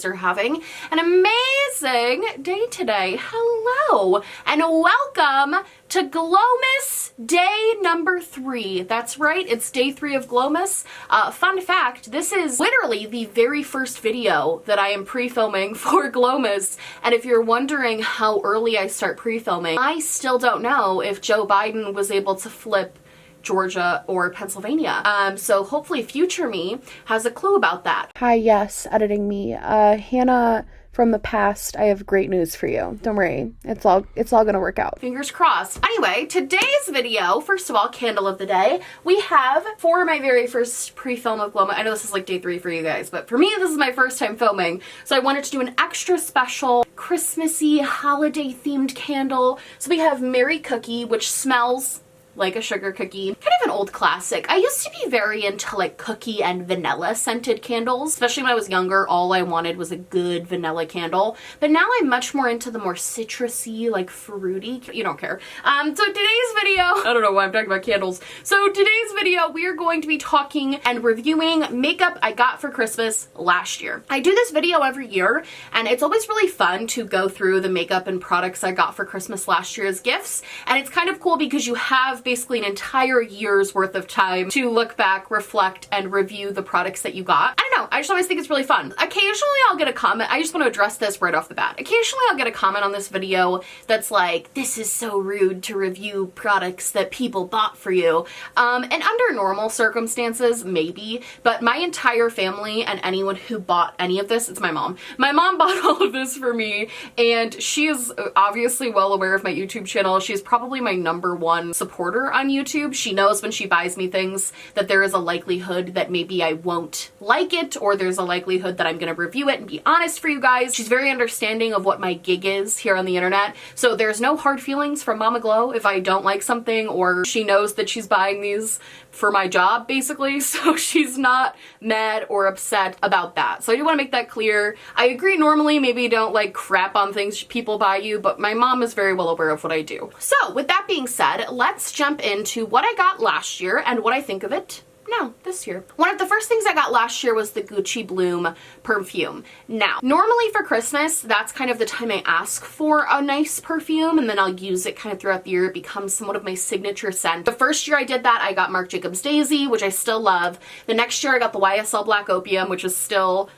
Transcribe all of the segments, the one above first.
are having an amazing day today. Hello and welcome to Glowmas day number 3. That's right, it's day 3 of Glowmas. Fun fact, this is literally the very first video that I am pre-filming for Glowmas, and if you're wondering how early I start pre-filming, I still don't know if Joe Biden was able to flip Georgia or Pennsylvania. So hopefully future me has a clue about that. Hi, yes, editing me. Hannah from the past, I have great news for you. Don't worry. It's all gonna work out. Fingers crossed. Anyway, today's video, first of all, candle of the day, we have, for my very first pre-film of Glowmas, I know this is like day 3 for you guys, but for me, this is my first time filming, so I wanted to do an extra special Christmassy, holiday-themed candle. So we have Merry Cookie, which smells like a sugar cookie. Kind of an old classic. I used to be very into like cookie and vanilla scented candles. Especially when I was younger, all I wanted was a good vanilla candle. But now I'm much more into the more citrusy, like fruity, you don't care. So today's video, I don't know why I'm talking about candles. So today's video, we are going to be talking and reviewing makeup I got for Christmas last year. I do this video every year, and it's always really fun to go through the makeup and products I got for Christmas last year as gifts. And it's kind of cool because you have basically an entire year's worth of time to look back, reflect, and review the products that you got. I don't know, I just always think it's really fun. Occasionally I'll get a comment, I just want to address this right off the bat. Occasionally I'll get a comment on this video that's like, this is so rude to review products that people bought for you. And under normal circumstances, maybe, but my entire family and anyone who bought any of this, it's my mom. My mom bought all of this for me, and she is obviously well aware of my YouTube channel. She's probably my #1 supporter on YouTube. She knows when she buys me things that there is a likelihood that maybe I won't like it, or there's a likelihood that I'm gonna review it and be honest for you guys. She's very understanding of what my gig is here on the internet, so there's no hard feelings from Mama Glow if I don't like something, or she knows that she's buying these for my job basically, so she's not mad or upset about that. So I do want to make that clear. I agree, normally maybe don't like crap on things people buy you, but my mom is very well aware of what I do. So with that being said, let's jump into what I got last year and what I think of it now, this year. One of the first things I got last year was the Gucci Bloom perfume. Now, normally for Christmas, that's kind of the time I ask for a nice perfume, and then I'll use it kind of throughout the year. It becomes somewhat of my signature scent. The first year I did that, I got Marc Jacobs Daisy, which I still love. The next year I got the YSL Black Opium, which is still,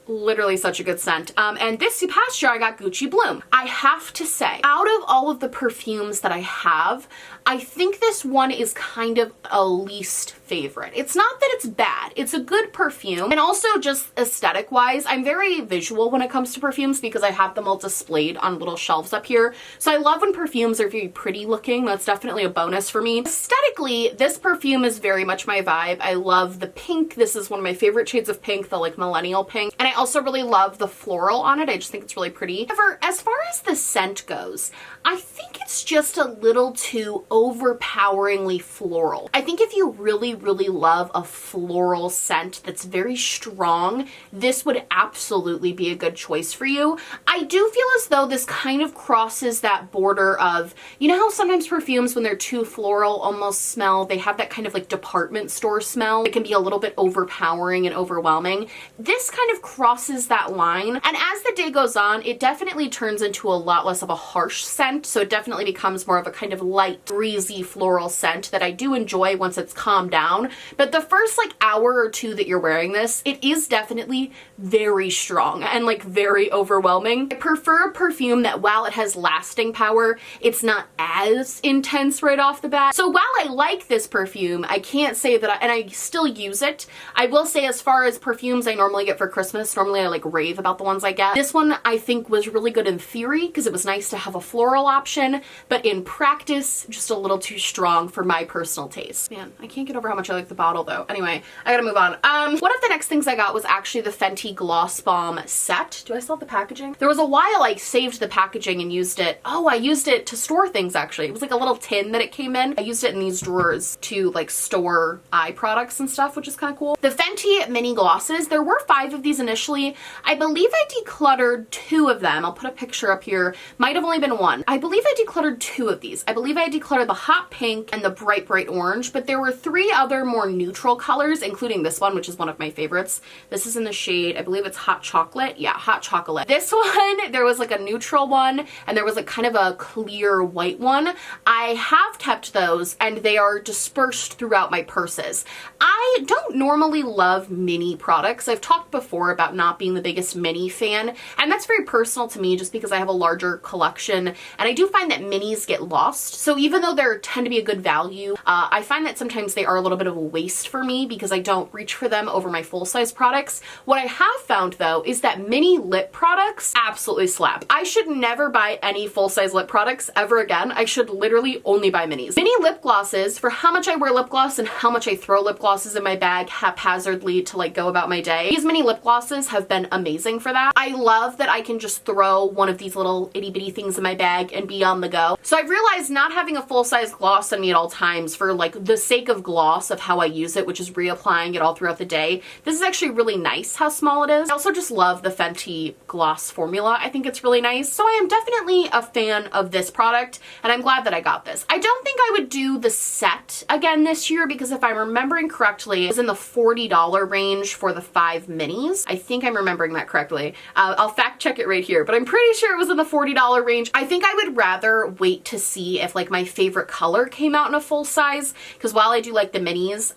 literally such a good scent. And this past year I got Gucci Bloom. I have to say, out of all of the perfumes that I have, I think this one is kind of a least favorite. It's not that it's bad, it's a good perfume, and also just aesthetic wise, I'm very visual when it comes to perfumes because I have them all displayed on little shelves up here. So I love when perfumes are very pretty looking. That's definitely a bonus for me. Aesthetically, this perfume is very much my vibe. I love the pink. This is one of my favorite shades of pink, the like millennial pink. And I also really love the floral on it. I just think it's really pretty. However, as far as the scent goes, I think it's just a little too overpoweringly floral. I think if you really love a floral scent that's very strong, this would absolutely be a good choice for you. I do feel as though this kind of crosses that border of, you know how sometimes perfumes, when they're too floral, almost smell, they have that kind of like department store smell. It can be a little bit overpowering and overwhelming. This kind of crosses that line, and as the day goes on, it definitely turns into a lot less of a harsh scent, so it definitely becomes more of a kind of light, breezy floral scent that I do enjoy once it's calmed down. But the first like hour or two that you're wearing this, it is definitely very strong and like very overwhelming. I prefer a perfume that while it has lasting power, it's not as intense right off the bat. So while I like this perfume, I can't say that and I still use it. I will say, as far as perfumes I normally get for Christmas, normally I like rave about the ones I get. This one I think was really good in theory because it was nice to have a floral option, but in practice, just a little too strong for my personal taste. Man, I can't get over how much I like the bottle though. Anyway, I gotta move on. One of the next things I got was actually the Fenty Gloss Bomb set. Do I still have the packaging? There was a while I saved the packaging and used it. Oh, I used it to store things actually. It was like a little tin that it came in. I used it in these drawers to like store eye products and stuff, which is kind of cool. The Fenty mini glosses, there were 5 of these initially. initially. I believe I decluttered 2 of them. I'll put a picture up here. Might have only been 1. I believe I decluttered 2 of these. I believe I decluttered the hot pink and the bright orange, but there were 3 other more neutral colors, including this one, which is one of my favorites. This is in the shade, I believe it's hot chocolate. Yeah, hot chocolate. This one, there was like a neutral one, and there was like kind of a clear white one. I have kept those, and they are dispersed throughout my purses. I don't normally love mini products. I've talked before about not being the biggest mini fan, and that's very personal to me just because I have a larger collection, and I do find that minis get lost. So even though they tend to be a good value, I find that sometimes they are a little bit of a waste for me because I don't reach for them over my full-size products. What I have found though is that mini lip products absolutely slap. I should never buy any full-size lip products ever again. I should literally only buy minis. Mini lip glosses, for how much I wear lip gloss and how much I throw lip glosses in my bag haphazardly to like go about my day, these mini lip glosses have been amazing for that. I love that I can just throw one of these little itty bitty things in my bag and be on the go. So I've realized not having a full-size gloss on me at all times for like the sake of gloss of how I use it, which is reapplying it all throughout the day. This is actually really nice how small it is. I also just love the Fenty gloss formula. I think it's really nice. So I am definitely a fan of this product, and I'm glad that I got this. I don't think I would do the set again this year because if I'm remembering correctly, it was in the $40 range for the 5 minis. I think I'm remembering that correctly. I'll fact check it right here, but I'm pretty sure it was in the $40 range. I think I would rather wait to see if like my favorite color came out in a full size, because while I do like the minis,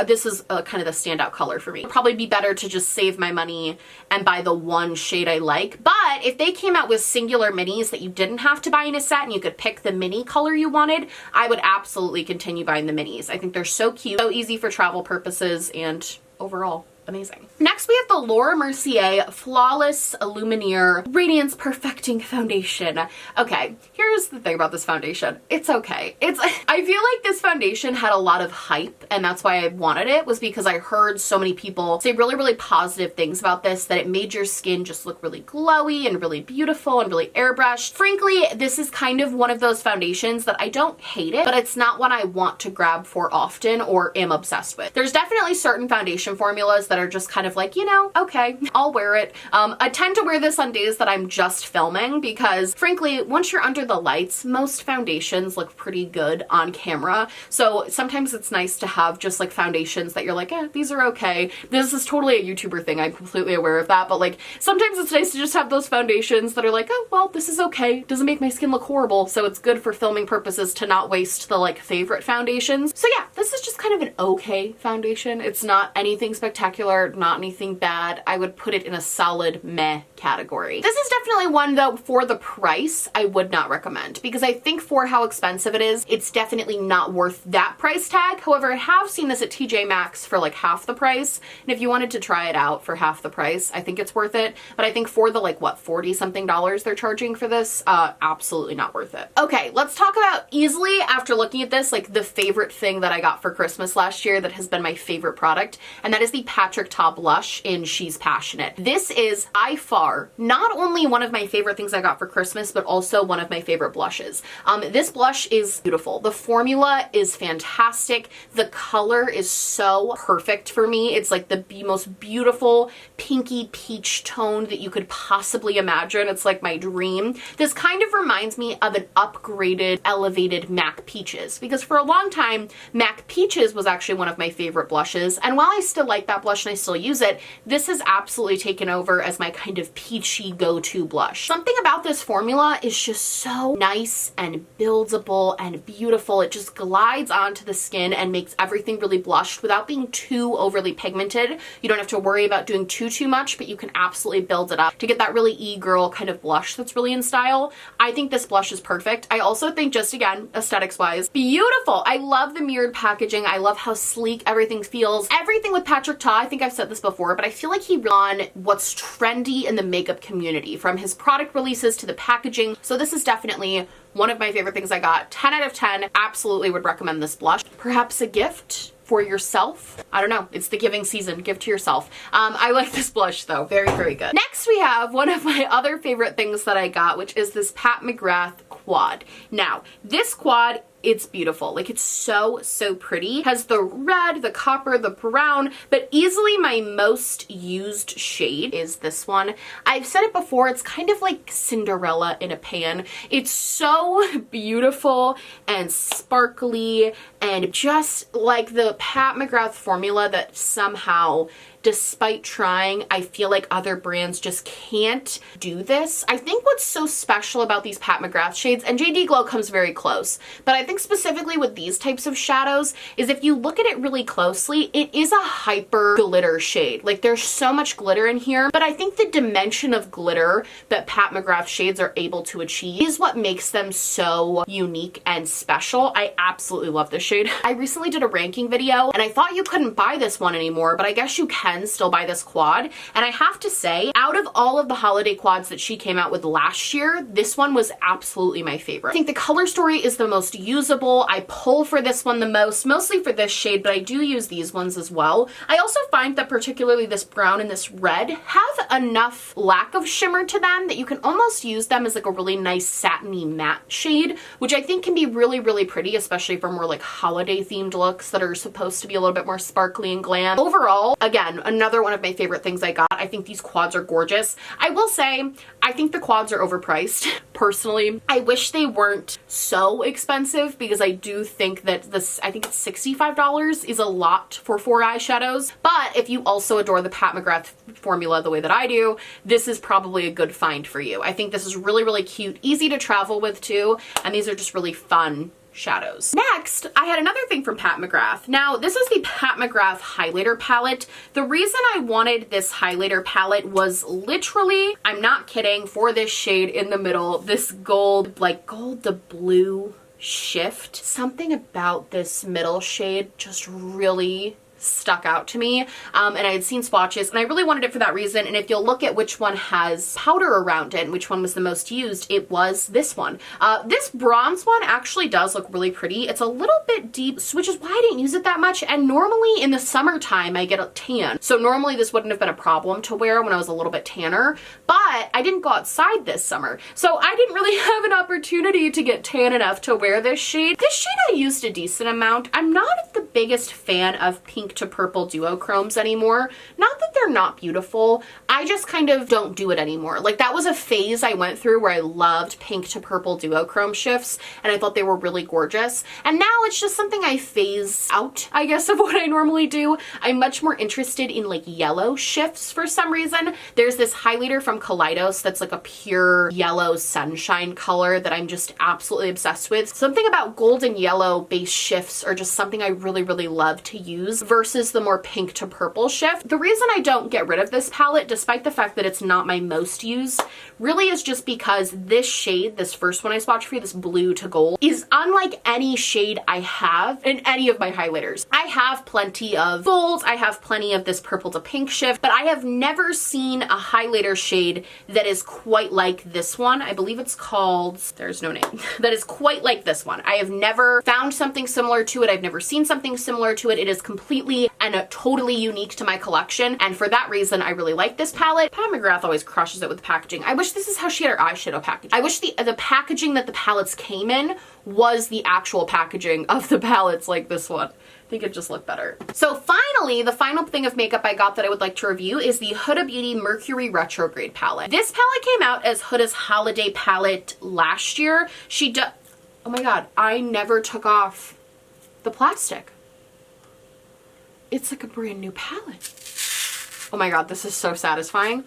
this is kind of the standout color for me. It'd probably be better to just save my money and buy the one shade I like. But if they came out with singular minis that you didn't have to buy in a set and you could pick the mini color you wanted, I would absolutely continue buying the minis. I think they're so cute, so easy for travel purposes, and overall amazing. Next, we have the Laura Mercier Flawless Illuminator Radiance Perfecting Foundation. Okay, here's the thing about this foundation. It's okay. I feel like this foundation had a lot of hype, and that's why I wanted it, was because I heard so many people say really, really positive things about this, that it made your skin just look really glowy and really beautiful and really airbrushed. Frankly, this is kind of one of those foundations that I don't hate it, but it's not one I want to grab for often or am obsessed with. There's definitely certain foundation formulas that are just kind of like, you know, okay, I'll wear it. I tend to wear this on days that I'm just filming because frankly, once you're under the lights, most foundations look pretty good on camera. So sometimes it's nice to have just like foundations that you're like, these are okay. This is totally a YouTuber thing. I'm completely aware of that. But like, sometimes it's nice to just have those foundations that are like, oh, well, this is okay. It doesn't make my skin look horrible. So it's good for filming purposes to not waste the like favorite foundations. So yeah, this is just kind of an okay foundation. It's not anything spectacular, not anything bad. I would put it in a solid meh category. This is definitely one though, for the price, I would not recommend, because I think for how expensive it is, it's definitely not worth that price tag. However, I have seen this at TJ Maxx for like half the price, and if you wanted to try it out for half the price, I think it's worth it. But I think for the like, what, 40 something dollars they're charging for this, absolutely not worth it. Okay, let's talk about easily, after looking at this, like the favorite thing that I got for Christmas last year that has been my favorite product, and that is the Patrick Ta blush in She's Passionate. This is by far not only one of my favorite things I got for Christmas, but also one of my favorite blushes. This blush is beautiful. The formula is fantastic. The color is so perfect for me. It's like the most beautiful pinky peach tone that you could possibly imagine. It's like my dream. This kind of reminds me of an upgraded, elevated MAC Peaches, because for a long time, MAC Peaches was actually one of my favorite blushes. And while I still like that blush and I still use it, this has absolutely taken over as my kind of peachy go-to blush. Something about this formula is just so nice and buildable and beautiful. It just glides onto the skin and makes everything really blushed without being too overly pigmented. You don't have to worry about doing too much, but you can absolutely build it up to get that really e-girl kind of blush that's really in style. I think this blush is perfect. I also think, just again, aesthetics wise, beautiful. I love the mirrored packaging. I love how sleek everything feels. Everything with Patrick Ta, I think I've said this before, but I feel like he on what's trendy in the makeup community, from his product releases to the packaging. So this is definitely one of my favorite things I got. 10 out of 10. Absolutely would recommend this blush. Perhaps a gift for yourself. I don't know. It's the giving season. Give to yourself. I like this blush though. Very, very good. Next, we have one of my other favorite things that I got, which is this Pat McGrath quad. Now, this quad, it's beautiful. Like, it's so, so pretty. It has the red, the copper, the brown, but easily my most used shade is this one. I've said it before, it's kind of like Cinderella in a pan. It's so beautiful and sparkly and just like the Pat McGrath formula that somehow, despite trying, I feel like other brands just can't do this. I think what's so special about these Pat McGrath shades, and JD Glow comes very close, but I think specifically with these types of shadows is if you look at it really closely, it is a hyper glitter shade. Like, there's so much glitter in here, but I think the dimension of glitter that Pat McGrath shades are able to achieve is what makes them so unique and special. I absolutely love this shade. I recently did a ranking video and I thought you couldn't buy this one anymore, but I guess you can still buy this quad. And I have to say, out of all of the holiday quads that she came out with last year, this one was absolutely my favorite. I think the color story is the most usable. I pull for this one the most, mostly for this shade, but I do use these ones as well. I also find that particularly this brown and this red have enough lack of shimmer to them that you can almost use them as like a really nice satiny matte shade, which I think can be really, really pretty, especially for more like holiday themed looks that are supposed to be a little bit more sparkly and glam. Overall, again, another one of my favorite things I got. I think these quads are gorgeous. I will say, I think the quads are overpriced, personally. I wish they weren't so expensive because I do think that this, I think it's $65 is a lot for 4 eyeshadows. But if you also adore the Pat McGrath formula the way that I do, this is probably a good find for you. I think this is really, really cute, easy to travel with too, and these are just really fun shadows. Next, I had another thing from Pat McGrath. Now, this is the Pat McGrath highlighter palette. The reason I wanted this highlighter palette was literally, I'm not kidding, for this shade in the middle, this gold, like gold to blue shift. Something about this middle shade just really stuck out to me, and I had seen swatches and I really wanted it for that reason. And if you'll look at which one has powder around it and which one was the most used, it was this one. This bronze one actually does look really pretty. It's a little bit deep, which is why I didn't use it that much, and normally in the summertime I get a tan, so normally this wouldn't have been a problem to wear when I was a little bit tanner, but I didn't go outside this summer, so I didn't really have an opportunity to get tan enough to wear this shade. This shade I used a decent amount. I'm not the biggest fan of pink to purple duochromes anymore. Not that they're not beautiful, I just kind of don't do it anymore. Like, that was a phase I went through where I loved pink to purple duochrome shifts and I thought they were really gorgeous, and now it's just something I phase out, I guess, of what I normally do. I'm much more interested in like yellow shifts for some reason. There's this highlighter from Kaleidos that's like a pure yellow sunshine color that I'm just absolutely obsessed with. Something about gold and yellow base shifts are just something I really, really love to use versus the more pink to purple shift. The reason I don't get rid of this palette, despite the fact that it's not my most used, really is just because this shade, this first one I swatched for you, this blue to gold, is unlike any shade I have in any of my highlighters. I have plenty of golds, I have plenty of this purple to pink shift, but I have never seen a highlighter shade that is quite like this one. I believe it's called, there's no name, that is quite like this one. I have never found something similar to it. I've never seen something similar to it. It is completely and totally unique to my collection, and for that reason I really like this palette. Pat McGrath always crushes it with the packaging. I wish this is how she had her eyeshadow package. I wish the packaging that the palettes came in was the actual packaging of the palettes like this one. I think it'd just look better. So finally, the final thing of makeup I got that I would like to review is the Huda Beauty Mercury Retrograde palette. This palette came out as Huda's holiday palette last year. Oh my god, I never took off the plastic. It's like a brand new palette. Oh my god, this is so satisfying.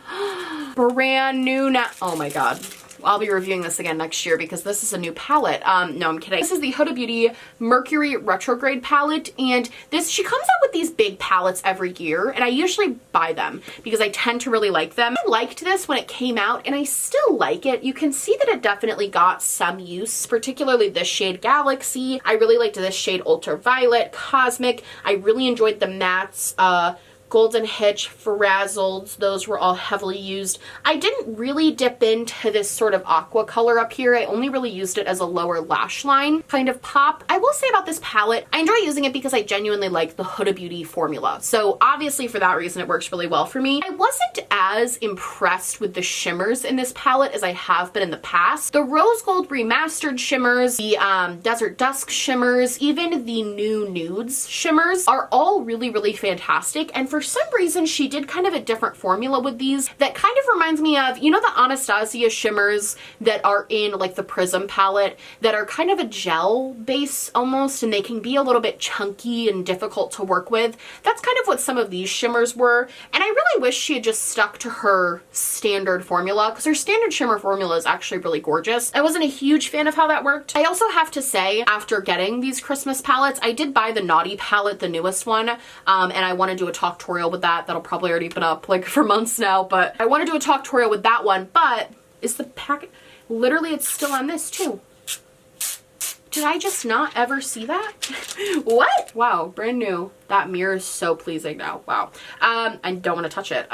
Brand new now. Oh my god. I'll be reviewing this again next year because this is a new palette. No, I'm kidding. This is the Huda Beauty Mercury Retrograde palette, and she comes out with these big palettes every year, and I usually buy them because I tend to really like them. I liked this when it came out, and I still like it. You can see that it definitely got some use, particularly this shade Galaxy. I really liked this shade Ultraviolet, Cosmic. I really enjoyed the mattes, Golden Hitch, Frazzled, those were all heavily used. I didn't really dip into this sort of aqua color up here. I only really used it as a lower lash line kind of pop. I will say about this palette, I enjoy using it because I genuinely like the Huda Beauty formula. So obviously for that reason, it works really well for me. I wasn't as impressed with the shimmers in this palette as I have been in the past. The Rose Gold Remastered shimmers, the Desert Dusk shimmers, even the new Nudes shimmers are all really, really fantastic. And for some reason, she did kind of a different formula with these that kind of reminds me of, you know, the Anastasia shimmers that are in like the Prism palette that are kind of a gel base almost, and they can be a little bit chunky and difficult to work with. That's kind of what some of these shimmers were. And I really wish she had just stuck to her standard formula, because her standard shimmer formula is actually really gorgeous. I wasn't a huge fan of how that worked. I also have to say, after getting these Christmas palettes, I did buy the Naughty palette, the newest one, and I want to do a talk tutorial with that. That'll probably already been up like for months now, but I want to do a talk tutorial with that one. But is the packet, literally it's still on this too. Did I just not ever see that? What? Wow, brand new. That mirror is so pleasing now. Wow. I don't want to touch it.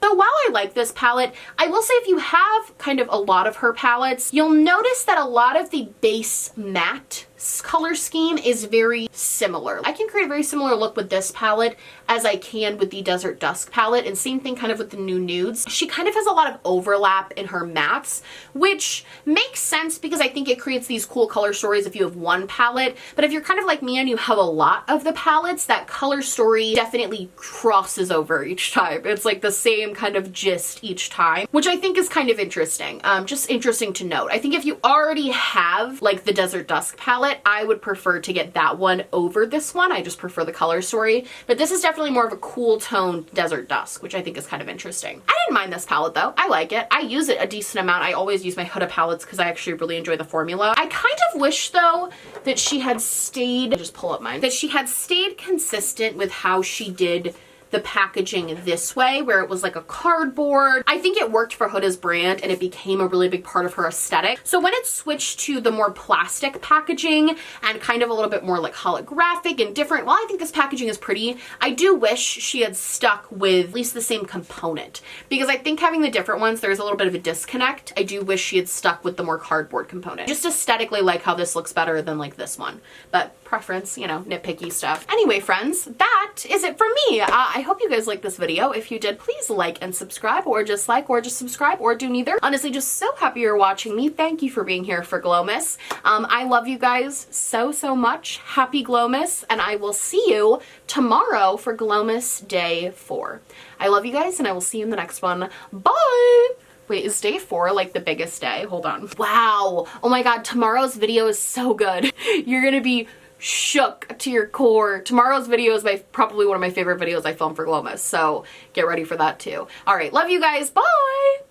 So while I like this palette, I will say if you have kind of a lot of her palettes, you'll notice that a lot of the base matte color scheme is very similar. I can create a very similar look with this palette as I can with the Desert Dusk palette, and same thing kind of with the new Nudes. She kind of has a lot of overlap in her mattes, which makes sense because I think it creates these cool color stories if you have one palette. But if you're kind of like me and you have a lot of the palettes, that color story definitely crosses over each time. It's like the same kind of gist each time, which I think is kind of interesting. Just interesting to note. I think if you already have like the Desert Dusk palette, I would prefer to get that one over this one. I just prefer the color story, but this is definitely more of a cool toned Desert Dusk, which I think is kind of interesting. I didn't mind this palette though. I like it. I use it a decent amount. I always use my Huda palettes because I actually really enjoy the formula. I kind of wish though that she had stayed, I'll just pull up mine, that she had stayed consistent with how she did the packaging this way, where it was like a cardboard. I think it worked for Huda's brand and it became a really big part of her aesthetic. So when it switched to the more plastic packaging and kind of a little bit more like holographic and different, while I think this packaging is pretty, I do wish she had stuck with at least the same component, because I think having the different ones, there's a little bit of a disconnect. I do wish she had stuck with the more cardboard component. Just aesthetically like how this looks better than like this one, but preference, you know, nitpicky stuff. Anyway, friends, that is it for me. I hope you guys liked this video. If you did, please like and subscribe, or just subscribe, or do neither. Honestly, just so happy you're watching me. Thank you for being here for Glowmas. I love you guys so, so much. Happy Glowmas, and I will see you tomorrow for Glowmas Day 4. I love you guys, and I will see you in the next one. Bye! Wait, is day 4 like the biggest day? Hold on. Wow. Oh my god, tomorrow's video is so good. You're gonna be shook to your core. Tomorrow's video is probably one of my favorite videos I filmed for Glowmas, so get ready for that too. All right, love you guys. Bye!